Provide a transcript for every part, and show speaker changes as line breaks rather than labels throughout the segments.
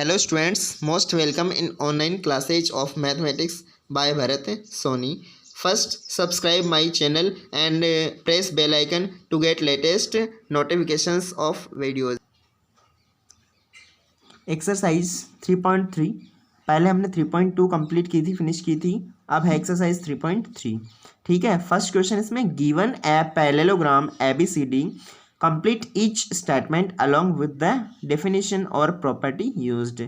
Hello students, most welcome in online classes of mathematics by Bharat Soni. First, subscribe my channel and press bell icon to get latest notifications of videos.
Exercise 3.3 पहले हमने 3.2 complete की थी, finish की थी। अब है exercise 3.3। ठीक है, फर्स्ट क्वेश्चन इसमें given a parallelogram ABCD complete each statement along with the definition और प्रॉपर्टी यूज्ड।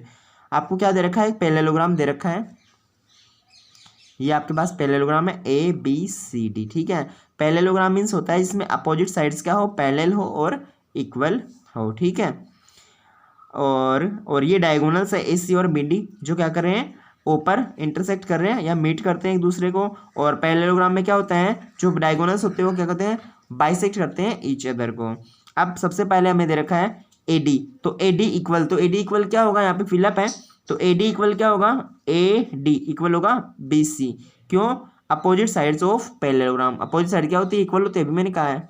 आपको क्या दे रखा है? एक पैरेललोग्राम दे रखा है। ये आपके पास पैरेललोग्राम है ABCD। ठीक है, पैरेललोग्राम मीन्स होता है जिसमें अपोजिट साइड्स क्या हो, पैरेलल हो और इक्वल हो। ठीक है, और ये डायगोनल्स है AC और BD जो क्या कर रहे हैं, ऊपर इंटरसेक्ट कर रहे हैं या मीट करते हैं एक दूसरे को। और पैरेललोग्राम में क्या होता है, जो डायगोनल्स होते हैं वो क्या करते हैं, बाइसेक्ट करते हैं ईच अदर को। अब सबसे पहले हमें दे रखा है AD, तो AD इक्वल क्या होगा, यहाँ पे फिलअप है तो AD इक्वल क्या होगा, AD इक्वल होगा BC। क्यों? Opposite sides of parallelogram. Opposite side क्या होती है, इक्वल होती है, अभी मैंने कहा है।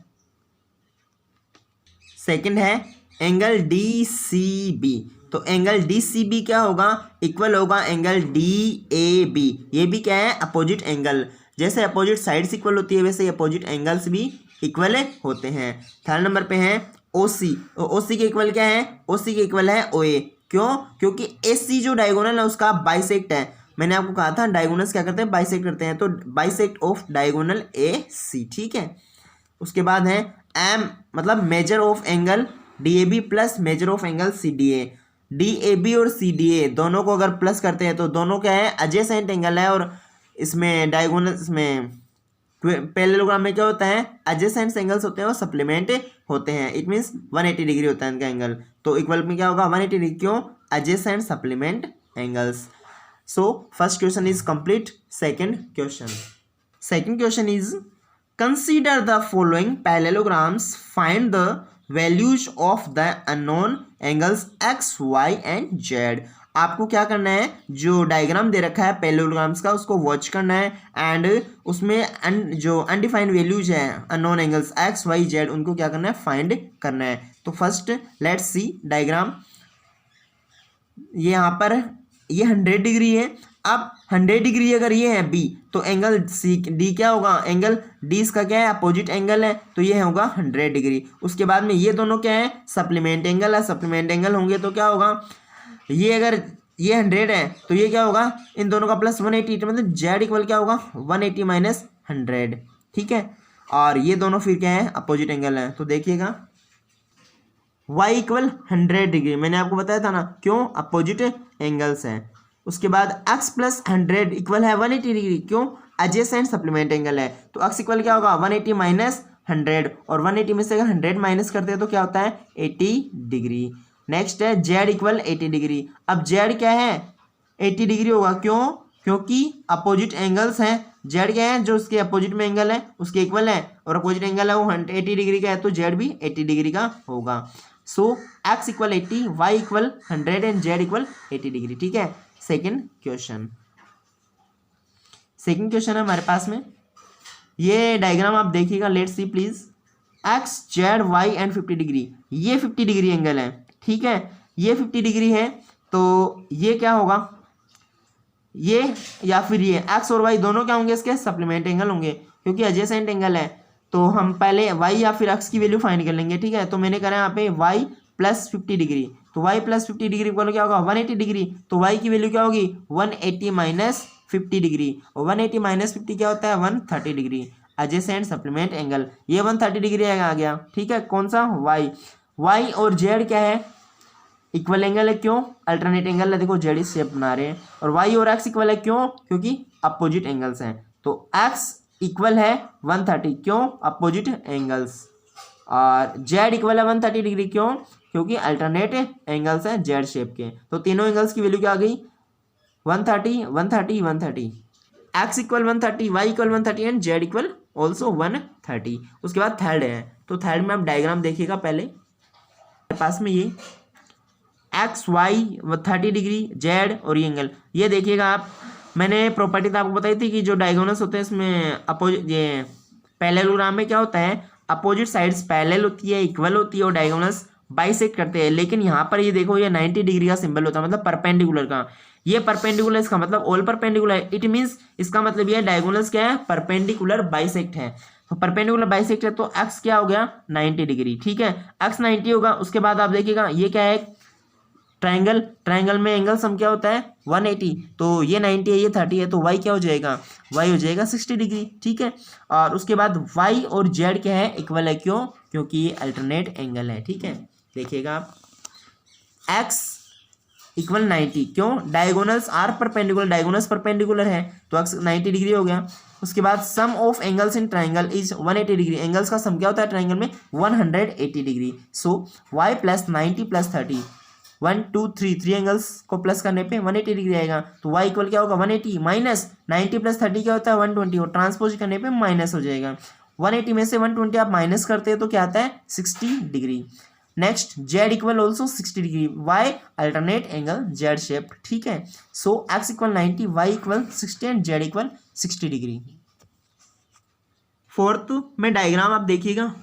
सेकंड है एंगल DCB, तो एंगल DCB क्या होगा, इक्वल होगा एंगल DAB। ये भी क्या है, अपोजिट एंगल। जैसे अपोजिट साइड्स इक्वल होती है वैसे अपोजिट एंगल्स भी इक्वल होते हैं। थर्ड नंबर पे है OC, तो OC के इक्वल क्या है, OC के इक्वल है OA। क्यों? क्योंकि AC जो डायगोनल है उसका बाइसेक्ट है। मैंने आपको कहा था डायगोनल्स क्या करते हैं, बाइसेक्ट करते हैं, तो बाइसेक्ट ऑफ डायगोनल AC। ठीक है, उसके बाद है M मतलब measure of angle DAB plus measure of angle CDA। DAB और CDA दोनों को अगर प्लस करते हैं तो दोनों क्या है, एडजेसेंट एंगल है। और इसमें डायगोनल, इसमें पैरेललोग्राम में क्या होता है, एडजेसेंट एंगल्स होते हैं और सप्लीमेंट होते हैं। इट मीन्स 180 डिग्री होता है इनका एंगल, तो इक्वल में क्या होगा, 180 डिग्री। क्यों? Adjacent supplement angles. So first question is complete. Second question is consider the following parallelograms, find the values of the unknown angles x, y and z। आपको क्या करना है, जो डायग्राम दे रखा है पैरेललोग्राम्स का उसको वॉच करना है एंड उसमें जो अनडिफाइंड वैल्यूज है unknown angles x, y, z उनको क्या करना है, फाइंड करना है। तो फर्स्ट लेट्स सी डायग्राम। ये यहाँ पर ये 100 डिग्री है। अब 100 डिग्री अगर ये है B, तो एंगल D क्या होगा, एंगल D इसका क्या है, अपोजिट एंगल है, तो ये होगा 100 डिग्री। उसके बाद में ये दोनों क्या है, सप्लीमेंट एंगल है। सप्लीमेंट एंगल होंगे तो क्या होगा, ये अगर ये 100 है तो ये क्या होगा, इन दोनों का प्लस 180, मतलब Z इक्वल क्या होगा, 180 माइनस 100। ठीक है, और ये दोनों फिर क्या है, अपोजिट एंगल है। तो देखिएगा y इक्वल 100 डिग्री, मैंने आपको बताया था ना, क्यों, अपोजिट एंगल्स हैं। उसके बाद x प्लस 100 इक्वल है 180 डिग्री। क्यों? एडजेसेंट सप्लीमेंट एंगल है। तो x इक्वल क्या होगा, 180 माइनस 100, और 180 में से अगर 100 माइनस करते हैं तो क्या होता है, 80 डिग्री। नेक्स्ट है z इक्वल 80 डिग्री। अब z क्या है, 80 डिग्री होगा। क्यों? क्योंकि अपोजिट एंगल्स हैं। z क्या है, जो उसके अपोजिट में एंगल है उसके इक्वल है, और अपोजिट एंगल है वो 80 डिग्री का है, तो z भी 80 डिग्री का होगा। सो x equal 80, y equal 100 and z equal 80 degree. ठीक है, सेकेंड क्वेश्चन है हमारे पास में। ये डायग्राम आप देखिएगा, let's see please. x, z, y and 50 degree, ये 50 डिग्री एंगल है। ठीक है, ये 50 डिग्री है, तो ये क्या होगा, ये या फिर ये x और y दोनों क्या होंगे, इसके सप्लीमेंट एंगल होंगे, क्योंकि एडजेसेंट एंगल है। तो हम पहले y या फिर x की वैल्यू फाइंड कर लेंगे। ठीक है, तो मैंने करा यहाँ पे y प्लस 50 डिग्री, तो y प्लस 50 डिग्री इक्वल क्या होगा, 180 डिग्री। तो y की वैल्यू क्या होगी, 180 माइनस 50 डिग्री, और 180 माइनस 50 क्या होता है, 130 डिग्री। एडजेसेंट सप्लीमेंट एंगल, ये 130 डिग्री आ गया। ठीक है, कौन सा, y और z क्या है, इक्वल एंगल है। क्यों? अल्टरनेट एंगल है, देखो z शेप बना रहे हैं। और y और x इक्वल है। क्यों? क्योंकि अपोजिट एंगल्स हैं। तो x इक्वल है 130, क्यों, अपोजिट एंगल्स। और z इक्वल है 130 डिग्री, क्यों, क्योंकि अल्टरनेट एंगल्स हैं z शेप के। तो तीनों एंगल्स की वैल्यू क्या आ गई, 130, 130, 130। x equal 130, y equal 130 and z equal also 130। उसके बाद थर्ड है, तो थर्ड में आप डायग्राम देखिएगा। पहले मेरे पास में ये x, y 30 डिग्री, z और ये एंगल, ये देखिएगा आप। मैंने प्रॉपर्टी तो आपको बताई थी कि जो डायगोनल्स होते हैं इसमें अपोजिट, ये पैरेललोग्राम में क्या होता है, अपोजिट साइड्स पैरेलल होती है, इक्वल होती है, और डायगोनल्स बाइसेक्ट करते हैं, लेकिन यहाँ पर ये देखो ये 90 डिग्री का सिंबल होता है, मतलब परपेंडिकुलर का। ये परपेंडिकुलर इसका मतलब ऑल परपेंडिकुलर, इट मीन्स इसका मतलब ये डायगोनल्स क्या है, परपेंडिकुलर बाइसेक्ट है। तो परपेंडिकुलर बाइसेक्ट है तो एक्स क्या हो गया 90 डिग्री, ठीक है, एक्स 90 होगा। उसके बाद आप देखिएगा ये क्या है, ट्राइंगल, ट्राइंगल में एंगल सम क्या होता है 180, तो ये 90 है ये 30 है, तो y क्या हो जाएगा, y हो जाएगा 60 डिग्री, ठीक है। और उसके बाद y और z क्या है, इक्वल है, क्यों, क्योंकि ये अल्टरनेट एंगल है, ठीक है। देखिएगा आप x इक्वल 90, क्यों, diagonals are perpendicular, diagonals perpendicular है तो x 90 डिग्री हो गया। उसके बाद sum of angles in triangle is 180 degree, angles का सम क्या होता है ट्राइंगल में 180 degree. So y plus 90 plus 30, 1 2 3 3 angles को प्लस करने पे 180 डिग्री आएगा। तो y इक्वल क्या होगा 180 माइनस 90 प्लस 30 क्या होता है 120, और ट्रांसपोज करने पे माइनस हो जाएगा। 180 में से 120 आप माइनस करते हैं तो क्या आता है 60 degree. Next z equal also 60 degree, y alternate angle z shape, ठीक है। सो x equal 90, y equal 60 and z equal 60 degree. Fourth में डायग्राम आप देखिएगा,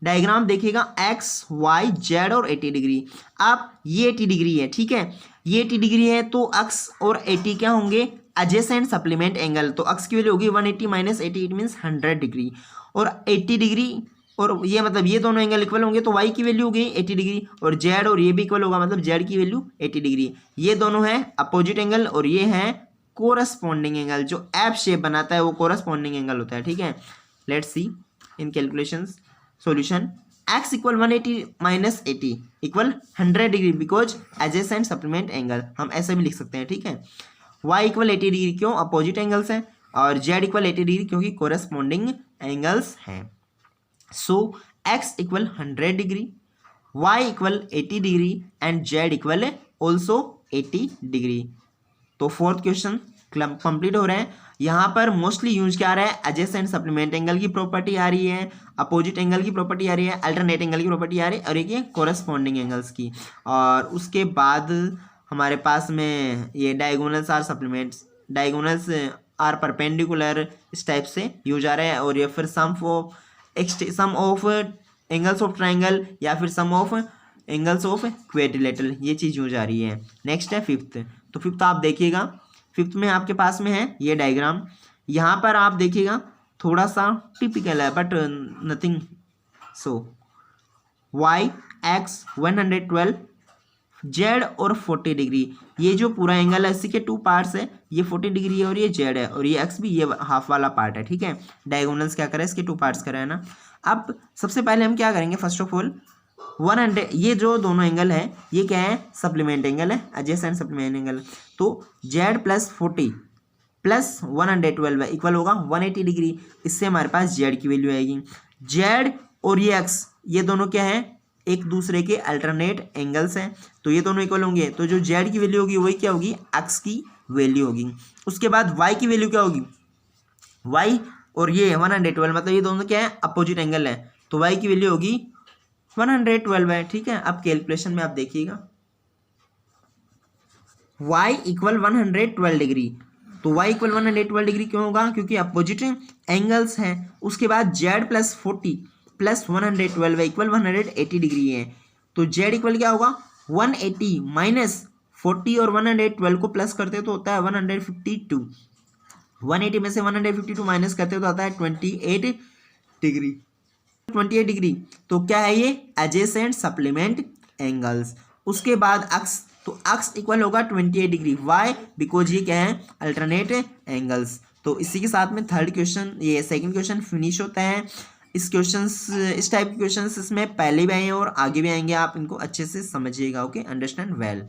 डायग्राम देखिएगा x y z और 80 डिग्री। आप ये 80 डिग्री है, ठीक है, ये 80 डिग्री है तो x और 80 क्या होंगे एडजेसेंट सप्लीमेंट एंगल, तो x की वैल्यू होगी 180 माइनस 80, इट मीन्स 100 डिग्री। और 80 डिग्री और ये मतलब ये दोनों एंगल इक्वल होंगे तो y की वैल्यू होगी 80 डिग्री, और z और ये भी इक्वल होगा, मतलब z की वैल्यू 80 डिग्री। ये दोनों है अपोजिट एंगल और ये है कोरस्पॉन्डिंग एंगल, जो एप शेप बनाता है वो कोरस्पॉन्डिंग एंगल होता है, ठीक है। Let's see in calculations solution. x equal 180 minus 80 equal 100 degree because adjacent supplement angle, हम ऐसे भी लिख सकते हैं, ठीक है। y इक्वल 80 डिग्री क्यों, अपोजिट एंगल्स हैं, और z इक्वल 80 डिग्री क्योंकि कोरस्पॉन्डिंग एंगल्स हैं। सो x equal 100 degree, y equal 80 degree and z equal also 80 degree. तो फोर्थ क्वेश्चन कंप्लीट हो रहे हैं। यहाँ पर मोस्टली यूज क्या आ रहा है, एडजेसेंट सप्लीमेंट एंगल की प्रॉपर्टी आ रही है, अपोजिट एंगल की प्रॉपर्टी आ रही है, अल्टरनेट एंगल की प्रॉपर्टी आ रही है, और एक ये कोरस्पॉन्डिंग एंगल्स की। और उसके बाद हमारे पास में ये diagonals are supplements, diagonals are perpendicular, इस टाइप से यूज आ रहा है। और ये फिर sum of angles of triangle या फिर sum of angles of quadrilateral, ये चीज़ यूज आ रही है। नेक्स्ट है फिफ्थ, तो फिफ्थ आप देखिएगा, फिफ्थ में आपके पास में है ये डायग्राम। यहाँ पर आप देखिएगा थोड़ा सा टिपिकल है but nothing. So y x 112 z और 40 डिग्री, ये जो पूरा एंगल है इसी के टू पार्ट्स है, ये 40 डिग्री है और ये z है, और ये x भी ये हाफ वाला पार्ट है, ठीक है। डायगोनल्स क्या करें इसके टू पार्ट्स करें, है ना। अब सबसे पहले हम क्या करेंगे, फर्स्ट ऑफ ऑल 100, ये जो दोनों एंगल है ये क्या है सप्लीमेंट एंगल है, एडजेसेंट सप्लीमेंट एंगल। तो z प्लस 40 प्लस 112 है इक्वल होगा 180 डिग्री, इससे हमारे पास z की वैल्यू आएगी। z और ये x ये दोनों क्या है एक दूसरे के अल्टरनेट एंगल्स हैं, तो ये दोनों इक्वल होंगे, तो जो z की वैल्यू होगी वही क्या होगी x की वैल्यू होगी। उसके बाद y की वैल्यू क्या होगी, y और ये 112 मतलब ये दोनों क्या है अपोजिट एंगल है, तो y की वैल्यू होगी 112 है, ठीक है। अब कैलकुलेशन में आप देखिएगा y इक्वल 112 डिग्री, तो y इक्वल 112 डिग्री क्यों होगा, क्योंकि अपोजिट एंगल्स हैं। उसके बाद z plus 40 plus 112 equal 180 degree है, तो z इक्वल क्या होगा 180 माइनस 40 और 112 को प्लस करते तो होता है 152, 180 में से 152 माइनस करते तो आता है 28 डिग्री, 28 डिग्री। तो क्या है ये एडजेसेंट सप्लीमेंट एंगल्स। उसके बाद x, तो x इक्वल होगा 28 डिग्री, y बिकॉज ये क्या है अल्टरनेट एंगल्स। तो इसी के साथ में थर्ड क्वेश्चन ये सेकंड क्वेश्चन फिनिश होता है। इस टाइप के क्वेश्चंस इसमें पहले भी आए हैं और आगे भी आएंगे, आप इनको अच्छे से समझिएगा। Okay, understand well.